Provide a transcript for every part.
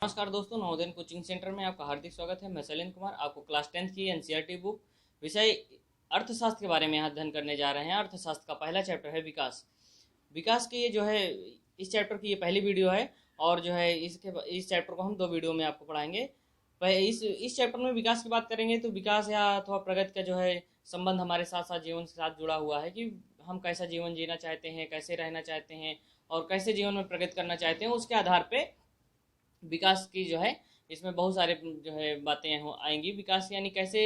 नमस्कार दोस्तों, Navodaya coaching centre में आपका हार्दिक स्वागत है। मैं शैलेंद्र कुमार आपको क्लास 10th की एनसीईआरटी बुक विषय अर्थशास्त्र के बारे में यहाँ अध्ययन करने जा रहे हैं। अर्थशास्त्र का पहला चैप्टर है विकास। विकास के ये जो है इस चैप्टर की ये पहली वीडियो है और जो है इस चैप्टर को हम 2 वीडियो में आपको पढ़ाएंगे। इस चैप्टर में विकास की बात करेंगे तो विकास या अथवा प्रगति का जो है संबंध हमारे साथ साथ जीवन के साथ जुड़ा हुआ है कि हम कैसा जीवन जीना चाहते हैं, कैसे रहना चाहते हैं और कैसे जीवन में प्रगति करना चाहते हैं। उसके आधार पर विकास की जो है इसमें बहुत सारे जो है बातें आएंगी। विकास यानी कैसे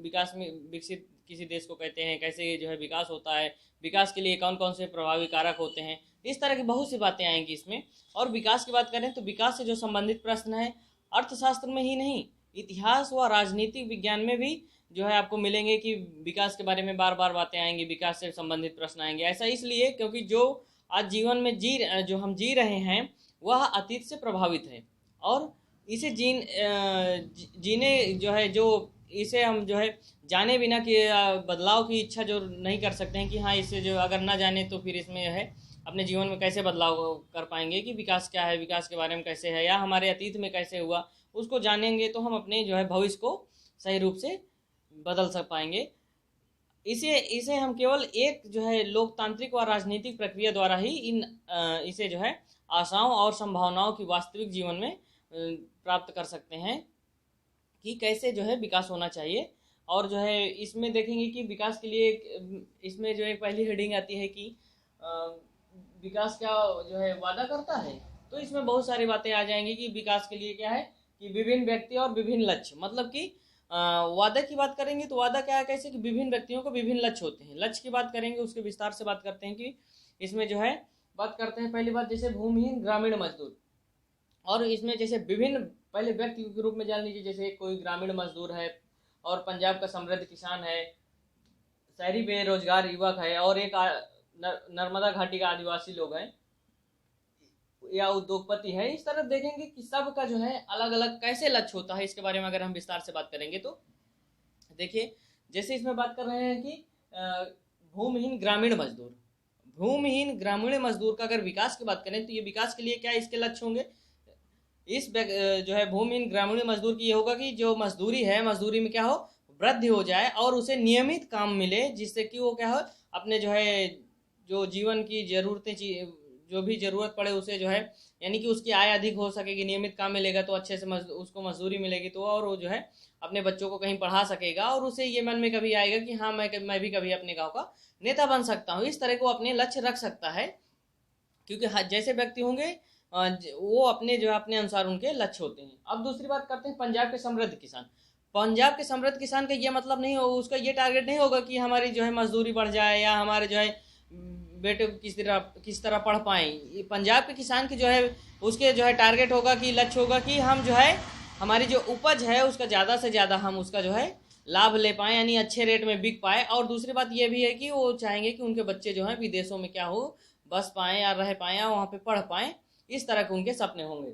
विकास में विकसित किसी देश को कहते हैं, कैसे जो है विकास होता है, विकास के लिए कौन कौन से प्रभावी कारक होते हैं, इस तरह की बहुत सी बातें आएंगी इसमें। और विकास की बात करें तो विकास से जो संबंधित प्रश्न है अर्थशास्त्र में ही नहीं, इतिहास व राजनीतिक विज्ञान में भी जो है आपको मिलेंगे कि विकास के बारे में बार बार बातें आएंगी, विकास से संबंधित प्रश्न आएंगे। ऐसा इसलिए क्योंकि जो आज जीवन में जो हम जी रहे हैं वह अतीत से प्रभावित है और इसे जीने जो है जो इसे हम जो है जाने बिना कि बदलाव की इच्छा जो नहीं कर सकते हैं कि हाँ इसे जो अगर ना जाने तो फिर इसमें है अपने जीवन में कैसे बदलाव कर पाएंगे कि विकास क्या है, विकास के बारे में कैसे है या हमारे अतीत में कैसे हुआ, उसको जानेंगे तो हम अपने जो है भविष्य को सही रूप से बदल सक पाएंगे। इसे हम केवल एक जो है लोकतांत्रिक व राजनीतिक प्रक्रिया द्वारा ही इसे जो है आशाओं और संभावनाओं की वास्तविक जीवन में प्राप्त कर सकते हैं कि कैसे जो है विकास होना चाहिए। और जो है इसमें देखेंगे कि विकास के लिए इसमें जो एक पहली हेडिंग आती है कि विकास क्या जो है वादा करता है। तो इसमें बहुत सारी बातें आ जाएंगी कि विकास के लिए क्या है कि विभिन्न व्यक्ति और विभिन्न लक्ष्य, मतलब कि वादा की बात करेंगे तो वादा क्या है, कैसे कि विभिन्न व्यक्तियों को विभिन्न लक्ष्य होते हैं। लक्ष्य की बात करेंगे उसके विस्तार से बात करते हैं कि इसमें जो है बात करते हैं पहली बात जैसे भूमिहीन ग्रामीण मजदूर। और इसमें जैसे विभिन्न पहले व्यक्ति के रूप में जान लीजिए, जैसे कोई ग्रामीण मजदूर है और पंजाब का समृद्ध किसान है, शहरी बेरोजगार युवक है और एक नर्मदा घाटी का आदिवासी लोग हैं या उद्योगपति है। इस तरह देखेंगे कि सबका जो है अलग अलग कैसे लक्ष्य होता है। इसके बारे में अगर हम विस्तार से बात करेंगे तो देखिए जैसे इसमें बात कर रहे हैं कि भूमिहीन ग्रामीण मजदूर, भूमिहीन ग्रामीण मजदूर का अगर विकास की बात करें तो ये विकास के लिए क्या इसके लक्ष्य होंगे। इस जो है भूमिहीन ग्रामीण मजदूर की ये होगा कि जो मजदूरी है मजदूरी में क्या हो वृद्धि हो जाए और उसे नियमित काम मिले, जिससे कि वो क्या हो अपने जो है जो जीवन की जरूरतें जो भी जरूरत पड़े उसे जो है यानी कि उसकी आय अधिक हो सकेगी। नियमित काम मिलेगा तो अच्छे से उसको मजदूरी मिलेगी तो और वो जो है अपने बच्चों को कहीं पढ़ा सकेगा और उसे ये मन में कभी आएगा कि हाँ मैं भी कभी अपने गाँव का नेता बन सकता हूँ। इस तरह को अपने लक्ष्य रख सकता है क्योंकि जैसे व्यक्ति होंगे वो अपने जो है अपने अनुसार उनके लक्ष्य होते हैं। अब दूसरी बात करते हैं पंजाब के समृद्ध किसान। पंजाब के समृद्ध किसान का ये मतलब नहीं हो, उसका ये टारगेट नहीं होगा कि हमारी जो है मजदूरी बढ़ जाए या हमारे जो है बेटे किस तरह पढ़ पाएँ। पंजाब के किसान की जो है उसके जो है टारगेट होगा कि लक्ष्य होगा कि हम जो है हमारी जो उपज है उसका ज़्यादा से ज़्यादा हम उसका जो है लाभ ले पाएँ, यानी अच्छे रेट में बिक पाए। और दूसरी बात ये भी है कि वो चाहेंगे कि उनके बच्चे जो हैं विदेशों में क्या हो बस पाएँ या रह पाएँ या वहाँ पे पढ़ पाएँ। इस तरह के उनके सपने होंगे।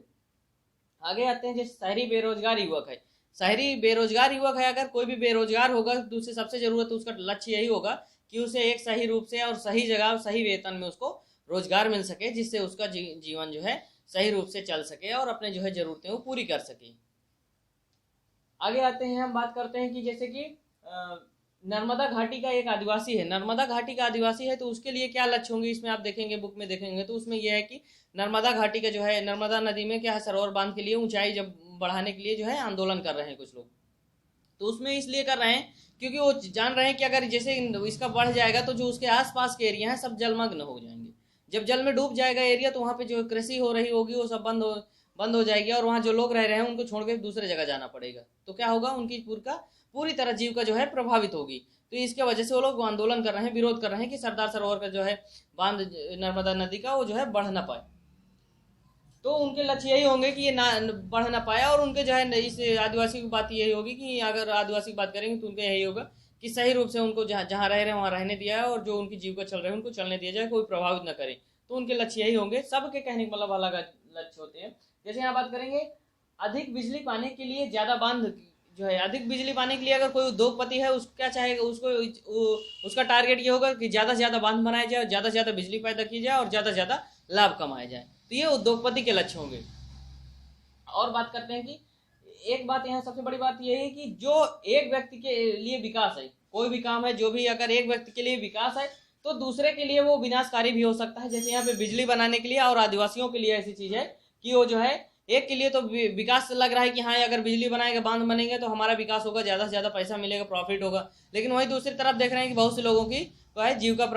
आगे आते हैं जैसे शहरी बेरोजगार युवक है। शहरी बेरोजगार युवक है, अगर कोई भी बेरोजगार होगा तो उसे सबसे ज़रूरत उसका लक्ष्य यही होगा कि उसे एक सही रूप से और सही जगह सही वेतन में उसको रोजगार मिल सके, जिससे उसका जीवन जो है सही रूप से चल सके और अपने जो है ज़रूरतें वो पूरी कर सके। आगे आते हैं हम बात करते हैं कि जैसे कि नर्मदा घाटी का एक आदिवासी है, नर्मदा घाटी का आदिवासी है तो उसके लिए क्या लक्ष्य होंगे इसमें आप देखेंगे बुक में देखेंगे तो उसमें यह है कि नर्मदा घाटी का जो है नर्मदा नदी में क्या है सरोवर बांध के लिए ऊंचाई जब बढ़ाने के लिए जो है आंदोलन कर रहे हैं कुछ लोग। तो उसमें इसलिए कर रहे हैं क्योंकि वो जान रहे हैं कि अगर जैसे इसका बढ़ जाएगा तो जो उसके आसपास के एरिया हैं सब जलमग्न हो जाएंगे। जब जल में डूब जाएगा एरिया तो वहाँ पे जो कृषि हो रही होगी वो सब बंद हो जाएगी और वहाँ जो लोग रह रहे हैं उनको छोड़ के दूसरे जगह जाना पड़ेगा। तो क्या होगा उनकी पूरी तरह जीव का जो है प्रभावित होगी। तो इसके वजह से वो लोग आंदोलन कर रहे हैं, विरोध कर रहे हैं कि सरदार सरोवर का जो है बांध नर्मदा नदी का वो जो है बढ़ ना पाए। तो उनके लक्ष्य यही होंगे कि ये ना बढ़ ना पाए। और उनके जो है इस आदिवासी की बात यही होगी कि अगर आदिवासी की बात करेंगे तो उनका यही होगा कि सही रूप से उनको जहाँ रह रहे हैं वहाँ रहने दिया है और जो उनकी जीविका चल रही है उनको चलने दिया जाए, कोई प्रभावित न करे। तो उनके लक्ष्य यही होंगे। सबके कहने का मतलब अलग लक्ष्य होते हैं। जैसे यहाँ बात करेंगे अधिक बिजली पाने के लिए ज़्यादा बांध जो है, अधिक बिजली पाने के लिए अगर कोई उद्योगपति है उसको क्या चाहेगा, उसका टारगेट ये होगा कि ज़्यादा से ज़्यादा बांध बनाया जाए, ज़्यादा से ज़्यादा बिजली पैदा की जाए और ज़्यादा से ज़्यादा लाभ कमाया जाए। तो ये उद्योगपति के लक्ष्य होंगे। और बात करते हैं कि एक बात यहाँ सबसे बड़ी बात यह है कि जो एक व्यक्ति के लिए विकास है, कोई भी काम है जो भी अगर एक व्यक्ति के लिए विकास है तो दूसरे के लिए वो विनाशकारी भी हो सकता है। जैसे यहाँ पे बिजली बनाने के लिए और आदिवासियों के लिए ऐसी चीज है कि वो जो है एक के लिए तो विकास लग रहा है कि हाँ अगर बिजली बनाएंगे, बांध बनेंगे तो हमारा विकास होगा, ज्यादा से ज्यादा पैसा मिलेगा, प्रॉफिट होगा। लेकिन वहीं दूसरी तरफ देख रहे हैं कि बहुत से लोगों की जो है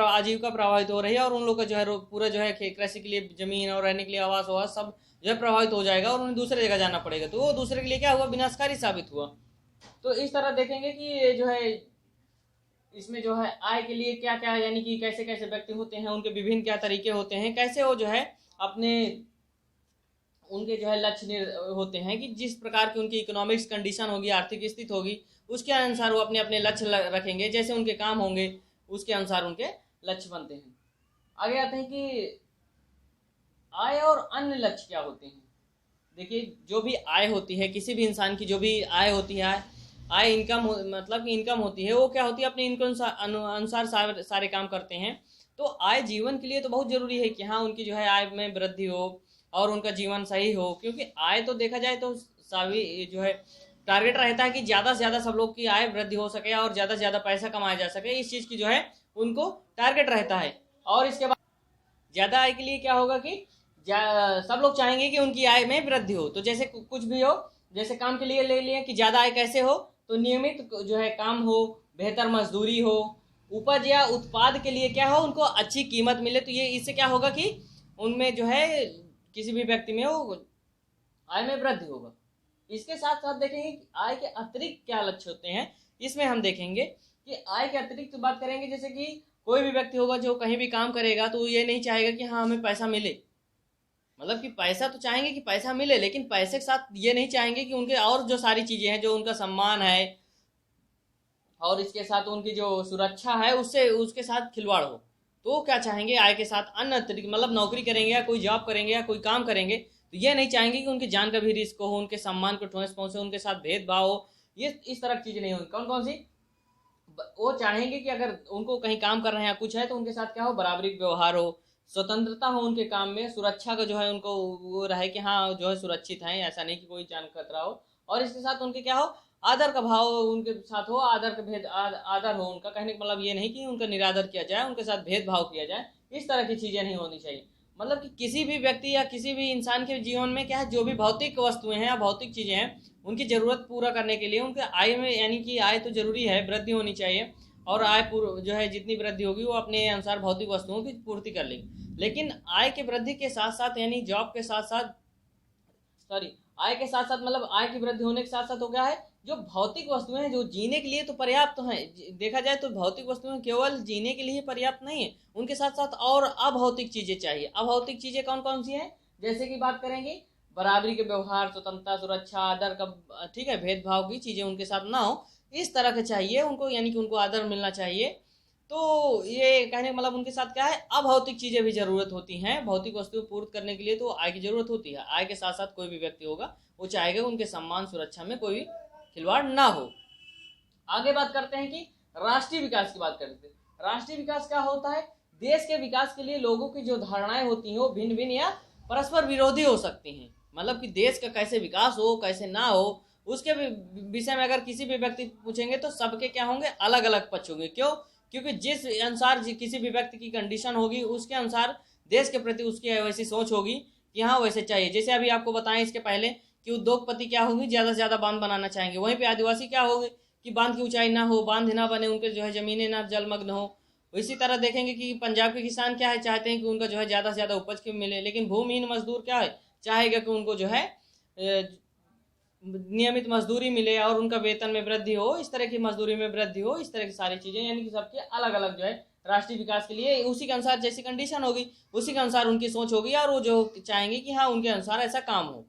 आजीविका प्रभावित हो रही है और उन लोगों का जो है पूरा जो है कृषि के लिए जमीन और रहने के लिए आवास सब जो है प्रभावित हो जाएगा और उन्हें दूसरे जगह जाना पड़ेगा, तो वो दूसरे के लिए क्या हुआ, विनाशकारी साबित हुआ। तो इस तरह देखेंगे कि ये जो है इसमें जो है आय के लिए क्या क्या, यानी कि कैसे कैसे व्यक्ति होते हैं, उनके विभिन्न क्या तरीके होते हैं, कैसे वो जो है अपने उनके जो है लक्ष्य होते हैं कि जिस प्रकार की उनकी इकोनॉमिक्स कंडीशन होगी, आर्थिक स्थिति होगी, उसके अनुसार वो अपने अपने लक्ष्य रखेंगे। जैसे उनके काम होंगे उसके अनुसार उनके लक्ष्य बनते हैं। आगे आते हैं कि आय और अन्य लक्ष्य क्या होते हैं। देखिए जो भी आय होती है, किसी भी इंसान की जो भी आय होती है, आय इनकम मतलब कि इनकम होती है, वो क्या होती है, अपने इनकम अनुसार सारे काम करते हैं। तो आय जीवन के लिए तो बहुत जरूरी है कि हाँ उनकी जो है आय में वृद्धि हो और उनका जीवन सही हो, क्योंकि आय तो देखा जाए तो सभी जो है टारगेट रहता है कि ज़्यादा से ज़्यादा सब लोग की आय वृद्धि हो सके और ज़्यादा से ज़्यादा पैसा कमाया जा सके, इस चीज़ की जो है उनको टारगेट रहता है। और इसके बाद ज़्यादा आय के लिए क्या होगा कि सब लोग चाहेंगे कि उनकी आय में वृद्धि हो। तो जैसे कुछ भी हो, जैसे काम के लिए ले लिए कि ज़्यादा आय कैसे हो, तो नियमित जो है काम हो, बेहतर मजदूरी हो, उपज या उत्पाद के लिए क्या हो, उनको अच्छी कीमत मिले। तो ये इससे क्या होगा कि उनमें जो है किसी भी व्यक्ति में वो आय में वृद्धि होगा। इसके साथ साथ देखेंगे कि आय के अतिरिक्त क्या लक्ष्य होते हैं। इसमें हम देखेंगे कि आय के अतिरिक्त बात करेंगे, जैसे कि कोई भी व्यक्ति होगा जो कहीं भी काम करेगा तो ये नहीं चाहेगा कि हाँ हमें पैसा मिले, मतलब कि पैसा तो चाहेंगे कि पैसा मिले, लेकिन पैसे के साथ ये नहीं चाहेंगे कि उनके और जो सारी चीजें हैं, जो उनका सम्मान है और इसके साथ उनकी जो सुरक्षा है उससे उसके साथ खिलवाड़ हो। तो क्या चाहेंगे, आय के साथ अन्य तरीके, मतलब नौकरी करेंगे या कोई जॉब करेंगे या कोई काम करेंगे तो ये नहीं चाहेंगे कि उनकी जान का भी रिस्क हो, उनके सम्मान को ठोस पहुंचे, उनके साथ भेदभाव हो। ये इस तरह की चीजें नहीं होंगी। कौन कौन सी, वो चाहेंगे कि अगर उनको कहीं काम कर रहे हैं कुछ है तो उनके साथ क्या हो, बराबरी व्यवहार हो, स्वतंत्रता हो उनके काम में, सुरक्षा का जो है उनको वो रहे कि हाँ जो है सुरक्षित हैं, ऐसा नहीं कि कोई जान खतरा हो। और इसके साथ उनके क्या हो, आदर का भाव उनके साथ हो, आदर का आदर हो उनका। कहने का मतलब ये नहीं कि उनका निरादर किया जाए, उनके साथ भेदभाव किया जाए, इस तरह की चीजें नहीं होनी चाहिए। मतलब कि किसी भी व्यक्ति या किसी भी इंसान के जीवन में क्या है, जो भी भौतिक वस्तुएं हैं या भौतिक चीजें हैं, उनकी जरूरत पूरा करने के लिए उनके आय में, यानी कि आय तो जरूरी है, वृद्धि होनी चाहिए। और आय जो है जितनी वृद्धि होगी वो अपने अनुसार भौतिक वस्तुओं की पूर्ति कर लेगी। लेकिन आय की वृद्धि के साथ साथ, यानी जॉब के साथ साथ, सॉरी आय के साथ साथ मतलब आय की वृद्धि होने के साथ साथ हो गया है जो भौतिक वस्तुएं हैं जो जीने के लिए तो पर्याप्त तो हैं। देखा जाए तो भौतिक वस्तुएं केवल जीने के लिए पर्याप्त नहीं है, उनके साथ साथ और अभौतिक चीजें चाहिए। अभौतिक चीजें कौन कौन सी हैं, जैसे कि बात करेंगे बराबरी के व्यवहार, स्वतंत्रता, सुरक्षा, आदर का, ठीक है, भेदभाव की चीजें उनके साथ ना हो, इस तरह के चाहिए उनको, यानी कि उनको आदर मिलना चाहिए। तो ये कहने का मतलब उनके साथ क्या है, अभौतिक चीजें भी जरूरत होती हैं। भौतिक वस्तुएं पूर्त करने के लिए तो आय की जरूरत होती है। आय के साथ साथ कोई भी व्यक्ति होगा वो चाहेगा उनके सम्मान सुरक्षा में कोई खिलवाड़ ना हो। आगे बात करते हैं कि राष्ट्रीय विकास की बात करते हैं। राष्ट्रीय विकास क्या होता है, देश के विकास के लिए लोगों की जो धारणाएं होती हैं वो भिन्न भिन्न या परस्पर विरोधी हो सकती हैं। मतलब कि देश का कैसे विकास हो कैसे ना हो उसके विषय में अगर किसी भी व्यक्ति पूछेंगे तो सबके क्या होंगे, अलग अलग पक्ष होंगे। क्यों, क्योंकि जिस अनुसार किसी भी व्यक्ति की कंडीशन होगी उसके अनुसार देश के प्रति उसकी वैसी सोच होगी कि हाँ वैसे चाहिए। जैसे अभी आपको बताएं इसके पहले कि उद्योगपति क्या होंगे, ज्यादा से ज्यादा बांध बनाना चाहेंगे, वहीं पे आदिवासी क्या होंगे कि बांध की ऊंचाई ना हो, बांध ना बने, उनके जो है जमीनें ना जलमग्न हो। इसी तरह देखेंगे कि पंजाब के किसान क्या है, चाहते हैं कि उनका जो है ज्यादा से ज्यादा उपज की मिले, लेकिन भूमिहीन मजदूर क्या है, चाहेगा कि उनको जो है नियमित मजदूरी मिले और उनका वेतन में वृद्धि हो, इस तरह की मजदूरी में वृद्धि हो, इस तरह की सारी चीजें, यानी कि सबके अलग अलग जो है राष्ट्रीय विकास के लिए उसी के अनुसार जैसी कंडीशन होगी उसी के अनुसार उनकी सोच होगी और वो जो चाहेंगे कि हाँ उनके अनुसार ऐसा काम हो।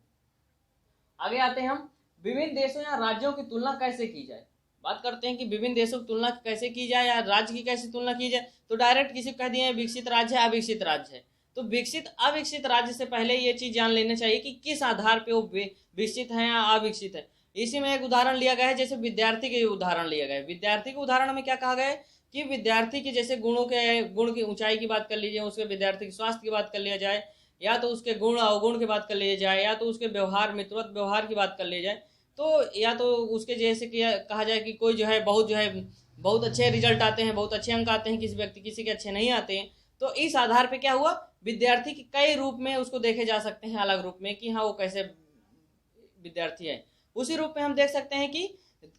आगे आते हैं हम, विभिन्न देशों या राज्यों की तुलना कैसे की जाए। बात करते हैं कि विभिन्न देशों की तुलना कैसे की जाए या राज्य की कैसे तुलना की जाए। तो डायरेक्ट किसी कह दिए विकसित राज्य है अविकसित राज्य है, तो विकसित अविकसित राज्य से पहले ये चीज जान लेना चाहिए कि किस आधार पे वो विकसित है या अविकसित है। इसी में एक उदाहरण लिया गया है, जैसे विद्यार्थी के उदाहरण लिया गया है। विद्यार्थी के उदाहरण में क्या कहा गया है कि विद्यार्थी के जैसे गुण की ऊंचाई की बात कर लीजिए, उसके विद्यार्थी के स्वास्थ्य की बात कर लिया जाए, या तो उसके गुण अवगुण की बात कर ली जाए, या तो उसके व्यवहार मित्रवत व्यवहार की बात कर ली जाए, तो या तो उसके जैसे कि कहा जाए कि कोई जो है बहुत अच्छे रिजल्ट आते हैं, बहुत अच्छे अंक आते हैं, किसी के अच्छे नहीं आते हैं, तो इस आधार पे क्या हुआ, विद्यार्थी के कई रूप में उसको देखे जा सकते हैं, अलग रूप में, कि हाँ वो कैसे विद्यार्थी है। उसी रूप में हम देख सकते हैं कि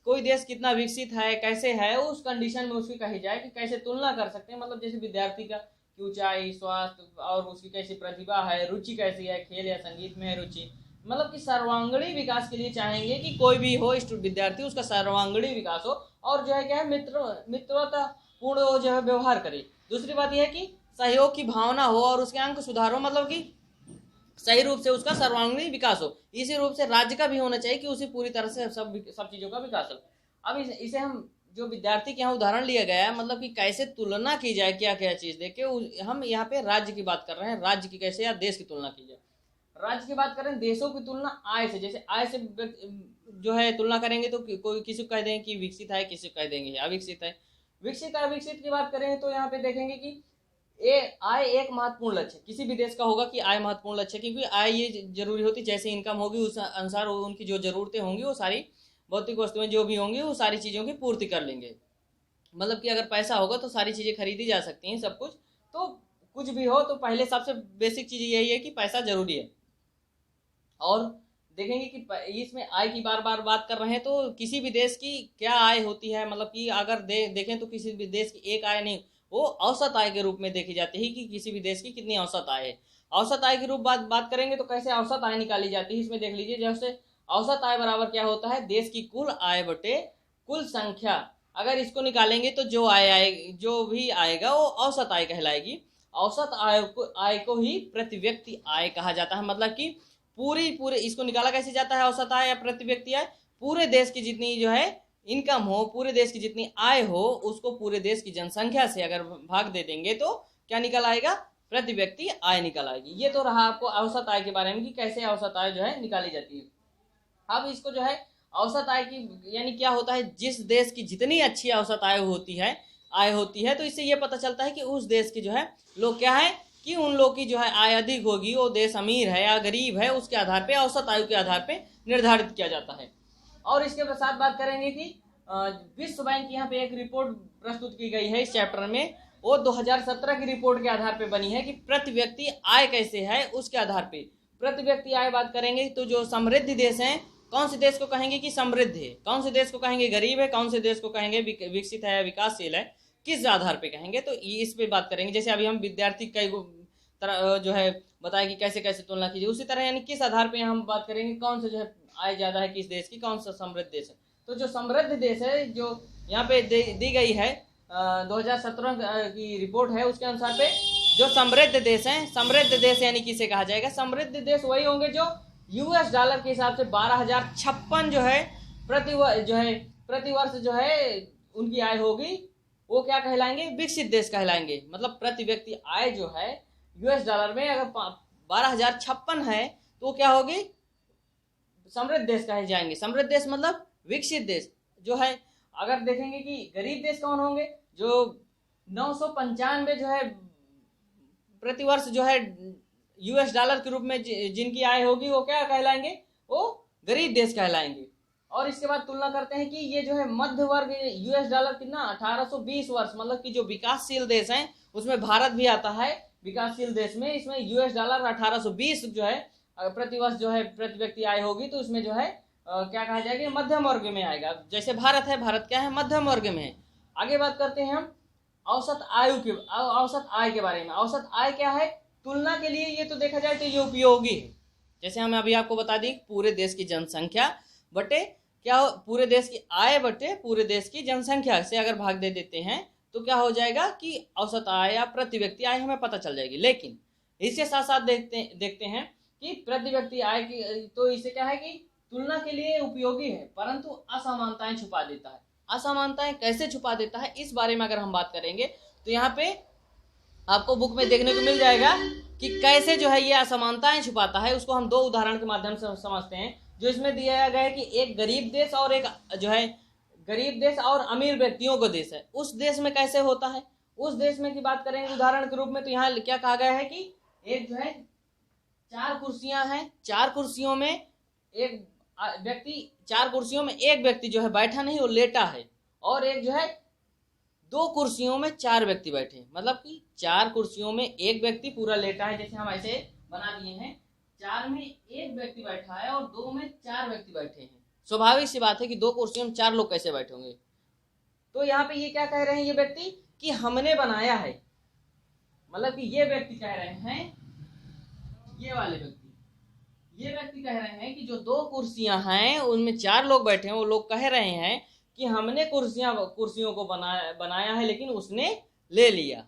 कोई देश कितना विकसित है, कैसे है, उस कंडीशन में उसकी कही जाए कि कैसे तुलना कर सकते हैं, मतलब जैसे विद्यार्थी का की ऊंचाई, स्वास्थ्य और उसकी कैसी प्रतिभा है, रुचि कैसी है, खेल या संगीत में है रुचि, मतलब कि सर्वांगीण विकास के लिए चाहेंगे कि कोई भी हो विद्यार्थी, उसका सर्वांगीण विकास हो, और जो है क्या है मित्रता पूर्ण जो है व्यवहार करे। दूसरी बात यह है कि सहयोग की भावना हो और उसके अंक सुधार हो, मतलब कि सही रूप से उसका सर्वांगीण विकास हो। इसी रूप से राज्य का भी होना चाहिए कि उसे पूरी तरह से सब चीजों का विकास हो। अब इसे हम जो विद्यार्थी के यहाँ उदाहरण लिया गया है, मतलब कि कैसे तुलना की जाए, क्या क्या चीज देखे, हम यहाँ पे राज्य की बात कर रहे हैं, राज्य की कैसे या देश की तुलना की जाए। राज्य की बात करें, देशों की तुलना आय से, जैसे आय से जो है तुलना करेंगे तो कोई किसी को कह देंगे कि विकसित है, किसी को कह देंगे अविकसित है। विकसित अविकसित की बात करें तो यहाँ पे देखेंगे कि आय एक महत्वपूर्ण लक्ष्य किसी भी देश का होगा, कि आय महत्वपूर्ण लक्ष्य, क्योंकि आय ये जरूरी होती, जैसे इनकम होगी उस अनुसार उनकी जो जरूरतें होंगी वो सारी भौतिक वस्तुएं जो भी होंगी वो सारी चीज़ों की पूर्ति कर लेंगे। मतलब कि अगर पैसा होगा तो सारी चीज़ें खरीदी जा सकती हैं, सब कुछ। तो कुछ भी हो तो पहले सबसे बेसिक चीज़ यही है कि पैसा जरूरी है। और देखेंगे कि इसमें आय की बार बार बात कर रहे हैं, तो किसी भी देश की क्या आय होती है, मतलब कि अगर देखें तो किसी भी देश की एक आय नहीं, वो औसत आय के रूप में देखी जाती है कि किसी भी देश की कितनी औसत आय है। औसत आय के रूप बात करेंगे तो कैसे औसत आय निकाली जाती है, इसमें देख लीजिए। जैसे औसत आय बराबर क्या होता है, देश की कुल आय बटे कुल संख्या। अगर इसको निकालेंगे तो जो भी आएगा वो औसत आय कहलाएगी। औसत आय को ही प्रति व्यक्ति आय कहा जाता है। मतलब कि पूरे इसको निकाला कैसे जाता है, औसत आय या प्रति व्यक्ति आय, पूरे देश की जितनी जो है इनकम हो, पूरे देश की जितनी आय हो, उसको पूरे देश की जनसंख्या से अगर भाग दे देंगे तो क्या निकल आएगा, प्रति व्यक्ति आय निकल आएगी। ये तो रहा आपको औसत आय के बारे में कि कैसे औसत आय जो है निकाली जाती है। अब इसको जो है औसत आय की यानी क्या होता है, जिस देश की जितनी अच्छी औसत आय होती है तो इससे ये पता चलता है कि उस देश की जो है लोग क्या है कि उन लोग की जो है आय अधिक होगी, वो देश अमीर है या गरीब है, उसके आधार पे औसत आयु के आधार पे निर्धारित किया जाता है। और इसके साथ बात करेंगे कि विश्व बैंक यहाँ पे एक रिपोर्ट प्रस्तुत की गई है इस चैप्टर में, वो 2017 की रिपोर्ट के आधार पे बनी है कि प्रति व्यक्ति आय कैसे है, उसके आधार पे प्रति व्यक्ति आय बात करेंगे तो जो समृद्ध देश हैं, कौन से देश को कहेंगे कि समृद्ध है, कौन से देश को कहेंगे गरीब है, कौन से देश को कहेंगे विकसित है, विकासशील है, किस आधार पे कहेंगे, तो इस पे बात करेंगे। जैसे अभी हम विद्यार्थी कई तरह जो है बताया कि कैसे कैसे तुलना कीजिए, उसी तरह यानी किस आधार पे हम बात करेंगे कौन से जो है आय ज्यादा है किस देश की, कौन सा समृद्ध देश है। तो जो समृद्ध देश है जो यहाँ पे दी गई है 2017 की रिपोर्ट है, उसके अनुसार पे जो समृद्ध देश हैं, समृद्ध देश यानी किसे कहा जाएगा, समृद्ध देश वही होंगे जो यूएस डॉलर के हिसाब से 12,056 जो है प्रति वर्ष जो है उनकी आय होगी, वो क्या कहलाएंगे, विकसित देश कहलाएंगे। मतलब प्रति व्यक्ति आय जो है यूएस डॉलर में अगर 12,056 है तो क्या होगी, समृद्ध देश कहे जाएंगे। समृद्ध देश मतलब विकसित देश जो है। अगर देखेंगे कि गरीब देश कौन होंगे, जो 995 जो है प्रति वर्ष जो है यूएस डॉलर के रूप में जिनकी आय होगी वो क्या कहलाएंगे, वो गरीब देश कहलाएंगे। और इसके बाद तुलना करते हैं कि ये जो है मध्य वर्ग यूएस डॉलर कितना 1820 वर्ष, मतलब कि जो विकासशील देश हैं उसमें भारत भी आता है विकासशील देश में, इसमें यूएस डॉलर 1820 जो है प्रति वर्ष जो है प्रति व्यक्ति आय होगी, तो उसमें जो है क्या कहा जाएगा, मध्यम वर्ग में आएगा। जैसे भारत है, भारत क्या है, मध्यम वर्ग में है। आगे बात करते हैं हम औसत आय के बारे में। औसत आय क्या है, तुलना के लिए ये तो देखा जाए तो ये उपयोगी है। जैसे हम अभी आपको बता दी पूरे देश की जनसंख्या बटे क्या पूरे देश की आय बटे पूरे देश की जनसंख्या से अगर भाग दे देते हैं तो क्या हो जाएगा कि औसत आय या प्रति व्यक्ति आय हमें पता चल जाएगी। लेकिन इसके साथ साथ देखते हैं कि प्रति व्यक्ति आय की, तो इसे क्या है कि तुलना के लिए उपयोगी है परंतु असमानताएं छुपा देता है। असमानताएं कैसे छुपा देता है इस बारे में अगर हम बात करेंगे तो यहाँ पे आपको बुक में देखने को मिल जाएगा कि कैसे जो है ये असमानताएं छुपाता है। उसको हम दो उदाहरण के माध्यम से समझते हैं। जो इसमें दिया गया है कि एक गरीब देश और एक जो है गरीब देश और अमीर व्यक्तियों का देश है, उस देश में कैसे होता है, उस देश में की बात करेंगे उदाहरण के रूप में, तो यहाँ क्या कहा गया है कि एक जो है 4 कुर्सियां हैं, 4 कुर्सियों में एक व्यक्ति, 4 कुर्सियों में एक व्यक्ति जो है बैठा नहीं, वो लेटा है, और एक जो है 2 कुर्सियों में 4 व्यक्ति बैठे हैं, मतलब कि 4 कुर्सियों में एक व्यक्ति पूरा लेटा है, जैसे हम ऐसे बना दिए हैं, 4 में एक व्यक्ति बैठा है और 2 में 4 व्यक्ति बैठे हैं। स्वाभाविक सी बात है कि 2 कुर्सियों में 4 लोग कैसे बैठे होंगे। तो यहाँ पे ये क्या कह रहे हैं ये व्यक्ति कि हमने बनाया है, मतलब कि ये व्यक्ति कह रहे हैं, ये वाले व्यक्ति, ये व्यक्ति कह रहे हैं कि जो 2 कुर्सियां हैं उनमें 4 लोग बैठे हैं, वो लोग कह रहे हैं कि हमने कुर्सियों को बनाया है, लेकिन उसने ले लिया।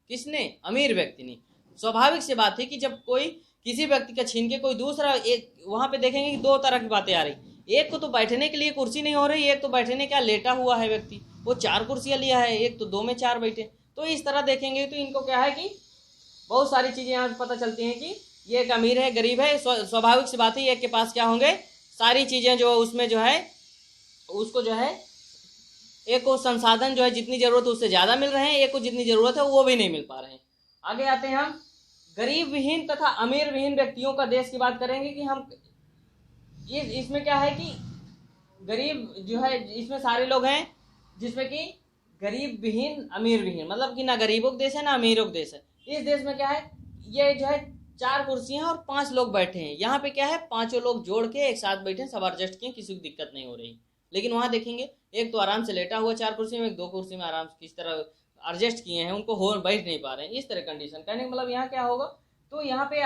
किसने? अमीर व्यक्ति ने। स्वाभाविक सी बात है कि जब कोई किसी व्यक्ति का छीन के कोई दूसरा, एक वहां पे देखेंगे कि 2 तरह की बातें आ रही, एक को तो बैठने के लिए कुर्सी नहीं हो रही, एक तो बैठने का लेटा हुआ है व्यक्ति, वो 4 कुर्सियां लिया है, एक तो 2 में 4 बैठे। तो इस तरह देखेंगे तो इनको क्या है कि बहुत सारी चीजें यहाँ पता चलती हैं कि ये एक अमीर है, गरीब है। स्वाभाविक सी बात है एक के पास क्या होंगे, सारी चीजें जो उसमें जो है उसको जो है, एक को संसाधन जो है जितनी जरूरत है उससे ज्यादा मिल रहे हैं, एक को जितनी जरूरत है वो भी नहीं मिल पा रहे हैं। आगे आते हैं हम गरीब विहीन तथा अमीर विहीन व्यक्तियों का देश की बात करेंगे कि हम इसमें क्या है कि गरीब जो है, इसमें सारे लोग हैं जिसमें कि गरीब विहीन अमीर विहीन, मतलब कि ना गरीबों का देश है ना अमीरों का देश है। इस देश में क्या है, ये जो है 4 कुर्सियां और 5 लोग बैठे हैं। यहाँ पे क्या है, 5 लोग जोड़ के एक साथ बैठे, सब एडजस्ट किए, किसी को दिक्कत नहीं हो रही। लेकिन वहां देखेंगे एक तो आराम से लेटा हुआ 4 कुर्सी में, एक 2 कुर्सी में आराम से किस तरह एडजस्ट किए हैं, उनको हो बैठ नहीं पा रहे हैं, इस तरह कंडीशन। कहने का मतलब यहाँ क्या होगा, तो यहाँ के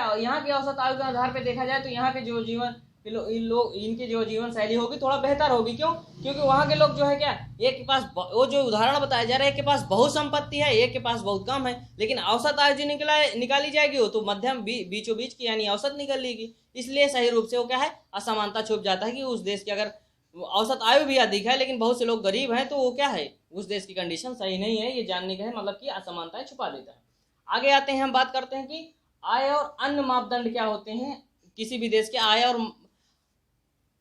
औसत आयु के आधार पर देखा जाए तो यहाँ पे जो जीवन इनकी जो जीवन शैली होगी थोड़ा बेहतर होगी। क्यों? क्योंकि वहां के लोग जो है क्या, एक के पास, वो जो उदाहरण बताया जा रहा है, एक के पास बहुत संपत्ति है, एक के पास बहुत कम है, लेकिन औसत आयु जो निकाली जाएगी वो तो मध्यम बीचों बीच की यानी औसत निकलेगी। इसलिए सही रूप से वो क्या है, असमानता छुप जाता है कि उस देश की अगर औसत आयु भी अधिक है लेकिन बहुत से लोग गरीब हैं, तो वो क्या है, उस देश की कंडीशन सही नहीं है, ये जानने का है, मतलब कि असमानताएं छुपा देता है। आगे आते हैं, हम बात करते हैं कि आय और अन्य मापदंड क्या होते हैं किसी भी देश के।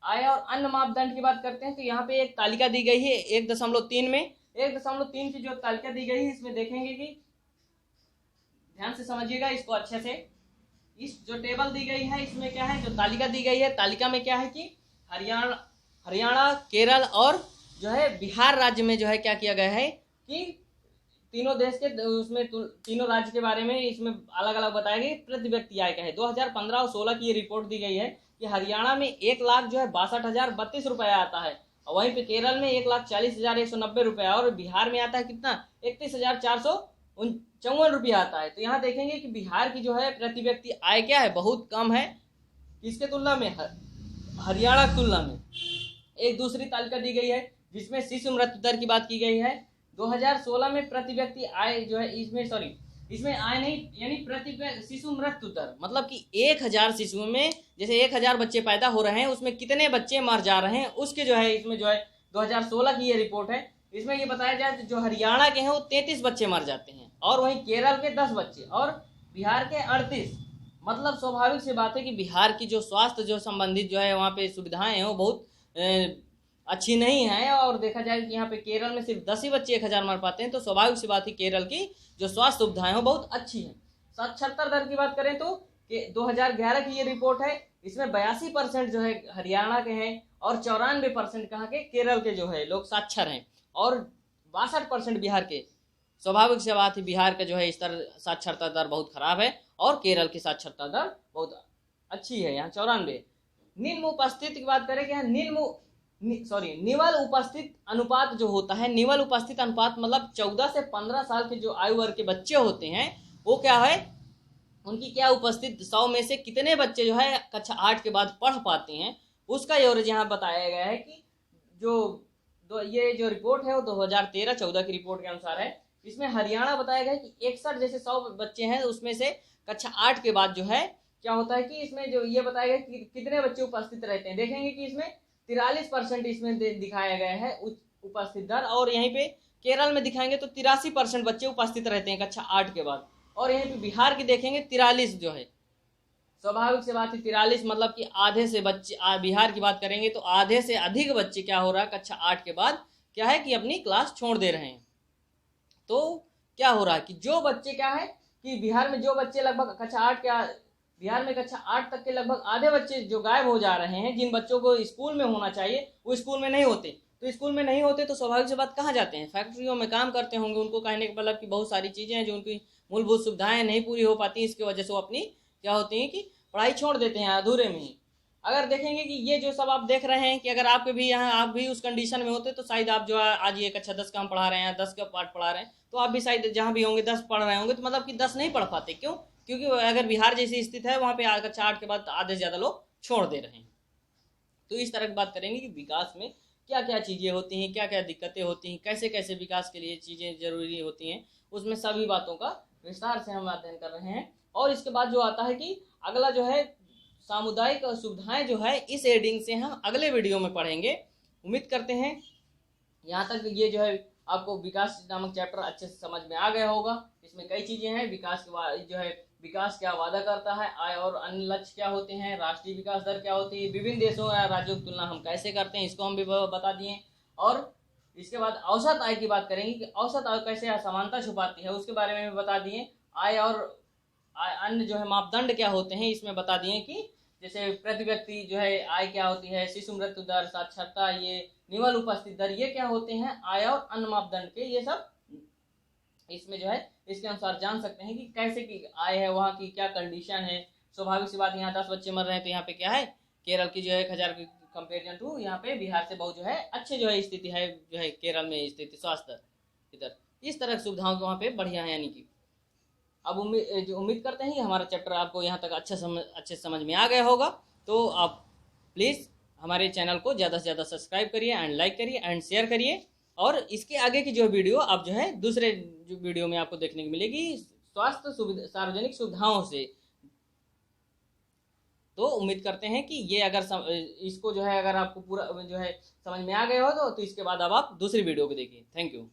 आय और अन्य मापदंड की बात करते हैं तो यहाँ पे एक तालिका दी गई है 1.3 में। 1.3 की जो तालिका दी गई है, इसमें देखेंगे कि ध्यान से समझिएगा इसको अच्छे से। इस जो टेबल दी गई है इसमें क्या है, जो तालिका दी गई है, तालिका में क्या है कि हरियाणा, केरल और जो है बिहार राज्य में जो है क्या किया गया है कि तीनों देश के उसमें तीनों राज्य के बारे में इसमें अलग अलग बताया गया प्रति व्यक्ति आय का है। 2015 और 16 की ये रिपोर्ट दी गई है कि हरियाणा में 1 लाख जो है 62,032 रुपया आता है, और वहीं पे केरल में 1,40,190 रुपया, और बिहार में आता है कितना, 31,454 रुपया आता है। तो यहाँ देखेंगे कि बिहार की जो है प्रति व्यक्ति आय क्या है, बहुत कम है, किसके तुलना में, हरियाणा की तुलना में। एक दूसरी तालिका दी गई है जिसमें शिशु मृत्यु दर की बात की गई है। 2016 में प्रति व्यक्ति आय जो है, इसमें आय नहीं यानी प्रति शिशु मृत्यु दर, मतलब कि 1000 शिशुओं में जैसे 1000 बच्चे पैदा हो रहे हैं उसमें कितने बच्चे मर जा रहे हैं, उसके जो है इसमें जो है 2016 की ये रिपोर्ट है। इसमें ये बताया जाए तो जो हरियाणा के हैं वो 33 बच्चे मर जाते हैं, और वहीं केरल के 10 बच्चे और बिहार के 38। मतलब स्वाभाविक सी बात है कि बिहार की जो स्वास्थ्य जो संबंधित जो है वहाँ पे सुविधाएं हैं वो बहुत अच्छी नहीं है, और देखा जाए कि यहाँ पे केरल में सिर्फ 10 ही बच्चे 1000 मर पाते हैं। तो स्वाभाविक सी बात है केरल की जो स्वास्थ्य सुविधाएं हैं बहुत अच्छी हैं। साक्षरता दर की बात करें तो 2011 की ये रिपोर्ट है, इसमें 82% जो है हरियाणा के हैं और 94% कहाँ के, केरल के जो है लोग साक्षर हैं, और 62% बिहार के। स्वाभाविक सी बात है बिहार का जो है इस तरह साक्षरता दर बहुत खराब है, और केरल की साक्षरता दर बहुत अच्छी है, यहाँ 94। निम्न उपस्थित की बात करें कि यहाँ निवल उपस्थित अनुपात जो होता है, निवल उपस्थित अनुपात मतलब 14 से 15 साल के जो आयु वर्ग के बच्चे होते हैं वो क्या है, उनकी क्या उपस्थित 100 में से कितने बच्चे जो है कक्षा 8 के बाद पढ़ पाते हैं, उसका एवरेज यहाँ बताया गया है कि ये जो रिपोर्ट है वो 2013-14 की रिपोर्ट के अनुसार है। इसमें हरियाणा बताया गया कि 61 जैसे 100 बच्चे हैं, उसमें से कक्षा 8 के बाद जो है क्या होता है कि इसमें जो ये बताया गया कि कितने बच्चे उपस्थित रहते हैं। देखेंगे कि इसमें 43% इसमें दिखाया गया है उपस्थित दर, और यहीं पे केरल में दिखाएंगे तो 83% बच्चे उपस्थित रहते हैं कक्षा 8 के बाद, और यहीं पे बिहार की देखेंगे 43 जो है। स्वाभाविक से बात है 43 मतलब कि आधे से बच्चे, बिहार की बात करेंगे तो आधे से अधिक बच्चे क्या हो रहा है कक्षा 8 के बाद क्या है कि अपनी क्लास छोड़ दे रहे हैं। तो क्या हो रहा है कि जो बच्चे क्या है कि बिहार में जो बच्चे लगभग कक्षा 8 के बिहार में कक्षा 8 तक के लगभग आधे बच्चे जो गायब हो जा रहे हैं, जिन बच्चों को स्कूल में होना चाहिए वो स्कूल में नहीं होते। तो स्कूल में नहीं होते तो स्वाभाविक सी बात कहाँ जाते हैं, फैक्ट्रियों में काम करते होंगे। उनको कहने का मतलब कि बहुत सारी चीज़ें हैं जो उनकी मूलभूत सुविधाएं नहीं पूरी हो पाती, इसकी वजह से वो अपनी क्या होती है कि पढ़ाई छोड़ देते हैं अधूरे में ही। अगर देखेंगे कि ये जो सब आप देख रहे हैं कि अगर आपके भी यहाँ आप भी उस कंडीशन में होते तो शायद आप जो है आज ये कक्षा 10 का हम पढ़ा रहे हैं, 10 का पाठ पढ़ा रहे हैं, तो आप भी शायद जहाँ भी होंगे 10 पढ़ रहे होंगे, तो मतलब कि 10 नहीं पढ़ पाते। क्यों? क्योंकि अगर बिहार जैसी स्थिति है वहाँ पे कक्षा 8 के बाद आधे से ज़्यादा लोग छोड़ दे रहे हैं। तो इस तरह की बात करेंगे कि विकास में क्या क्या चीज़ें होती हैं, क्या क्या दिक्कतें होती हैं, कैसे कैसे विकास के लिए चीज़ें जरूरी होती हैं, उसमें सभी बातों का विस्तार से हम अध्ययन कर रहे हैं। और इसके बाद जो आता है कि अगला जो है सामुदायिक सुविधाएं जो है, इस हेडिंग से हम अगले वीडियो में पढ़ेंगे। उम्मीद करते हैं यहाँ तक ये जो है आपको विकास नामक चैप्टर अच्छे से समझ में आ गया होगा। इसमें कई चीज़ें हैं, विकास के जो है विकास क्या वादा करता है, आय और अन्य लक्ष्य क्या होते हैं, राष्ट्रीय विकास दर क्या होती है, विभिन्न देशों या राज्यों की तुलना हम कैसे करते हैं, इसको हम भी बता दिए। और इसके बाद औसत आय की बात करेंगे कि औसत आय कैसे असमानता छुपाती है, उसके बारे में भी बता दिए। आय और अन्य जो है मापदंड क्या होते हैं, इसमें बता दिए कि जैसे प्रति व्यक्ति जो है आय क्या होती है, शिशु मृत्यु दर, साक्षरता, ये निवल उपस्थिति दर, ये क्या होते हैं आय और अन्य मापदंड के, ये सब इसमें जो है इसके अनुसार जान सकते हैं कि कैसे की आय है, वहाँ की क्या कंडीशन है। स्वाभाविक सी बात, यहाँ 10 बच्चे मर रहे हैं तो यहाँ पे क्या है, केरल की जो है 1000 की कंपेरिजन टू यहाँ पे बिहार से बहुत जो है अच्छे जो है स्थिति है, जो है केरल में स्थिति स्वास्थ्य इधर इस तरह की सुविधाओं के वहाँ पे बढ़िया है। यानी कि अब उम्मीद करते हैं कि हमारा चैप्टर आपको यहाँ तक अच्छे समझ में आ गया होगा। तो आप प्लीज़ हमारे चैनल को ज़्यादा से ज़्यादा सब्सक्राइब करिए एंड लाइक करिए एंड शेयर करिए। और इसके आगे की जो वीडियो आप जो है दूसरे जो वीडियो में आपको देखने को मिलेगी स्वास्थ्य सुविधा सार्वजनिक सुविधाओं से। तो उम्मीद करते हैं कि ये अगर इसको जो है अगर आपको पूरा जो है समझ में आ गया हो तो इसके बाद अब आप दूसरी वीडियो को देखिए। Thank you.